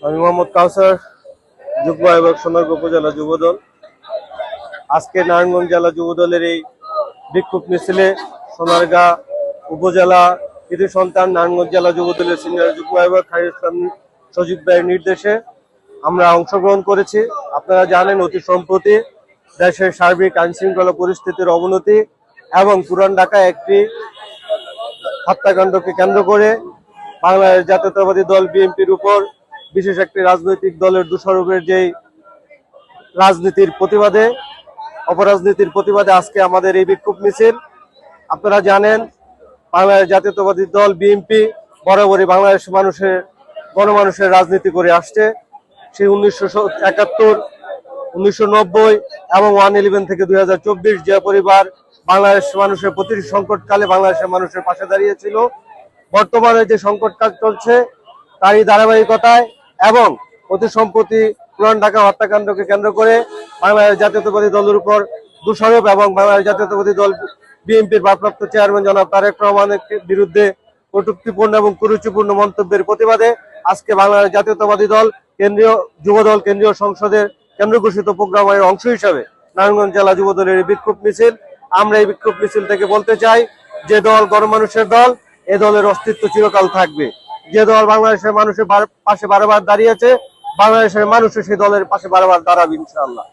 আমি মোহাম্মদ কাউসার, যুগ্ম আহ্বায়ক সোনারগাঁ উপজেলা যুবদল। আজকে নারায়ণগঞ্জ জেলা যুবদলের এই বিক্ষোভ মিছিলে সোনারগাঁ উপজেলা কৃতি সন্তান নারায়ণগঞ্জ জেলা যুবদলের সিনিয়র যুগ্ম আহ্বায়ক খায়রুল ইসলাম সজীব ভাইয়ের নির্দেশে আমরা অংশগ্রহণ করেছি। আপনারা জানেন, অতি সম্প্রতি দেশের সার্বিক আইনশৃঙ্খলা পরিস্থিতির অবনতি এবং পুরান ঢাকায় একটি হত্যাকাণ্ডকে কেন্দ্র করে বাংলাদেশ জাতীয়তাবাদী দল বিএনপির উপর বিশেষ একটি রাজনৈতিক দলের দোষারোপের যেই অপরাজনীতির প্রতিবাদে আজকে আমাদের এই বিক্ষোভ মিছিল। আপনারা জানেন, বাংলাদেশ জাতীয়তাবাদী দল বিএনপি বরাবরই বাংলাদেশ গণমানুষের রাজনীতি করে আসছে। সেই 1971, 1990 এবং 1/11 থেকে 2024 যে পরিবার বাংলাদেশ মানুষের প্রতিটি সংকটকালে বাংলাদেশের মানুষের পাশে দাঁড়িয়েছিল, বর্তমানে যে সংকটকাল চলছে তারই ধারাবাহিকতায় এবং অতি সম্প্রতি পুরান ঢাকা হত্যাকাণ্ডকে কেন্দ্র করে বাংলাদেশ জাতীয়তাবাদী দলের উপর দোষারোপ এবং বাংলাদেশ জাতীয়তাবাদী দল বিএনপির ভারপ্রাপ্ত চেয়ারম্যান জনাব তারেক রহমানের বিরুদ্ধে কটূক্তিপূর্ণ এবং কুরুচিপূর্ণ মন্তব্যের প্রতিবাদে আজকে বাংলাদেশ জাতীয়তাবাদী দল যুবদল কেন্দ্রীয় সংসদের কেন্দ্র ঘোষিত প্রোগ্রামের অংশ হিসাবে নারায়ণগঞ্জ জেলা যুবদলের এই বিক্ষোভ মিছিল। আমরা এই বিক্ষোভ মিছিল থেকে বলতে চাই, যে দল গণমানুষের দল, এ দলের অস্তিত্ব চিরকাল থাকবে। যে দল বাংলাদেশের মানুষের পাশে বারবার দাঁড়িয়েছে, বাংলাদেশের মানুষও সেই দলের পাশে বারবার দাঁড়াবে ইনশাআল্লাহ।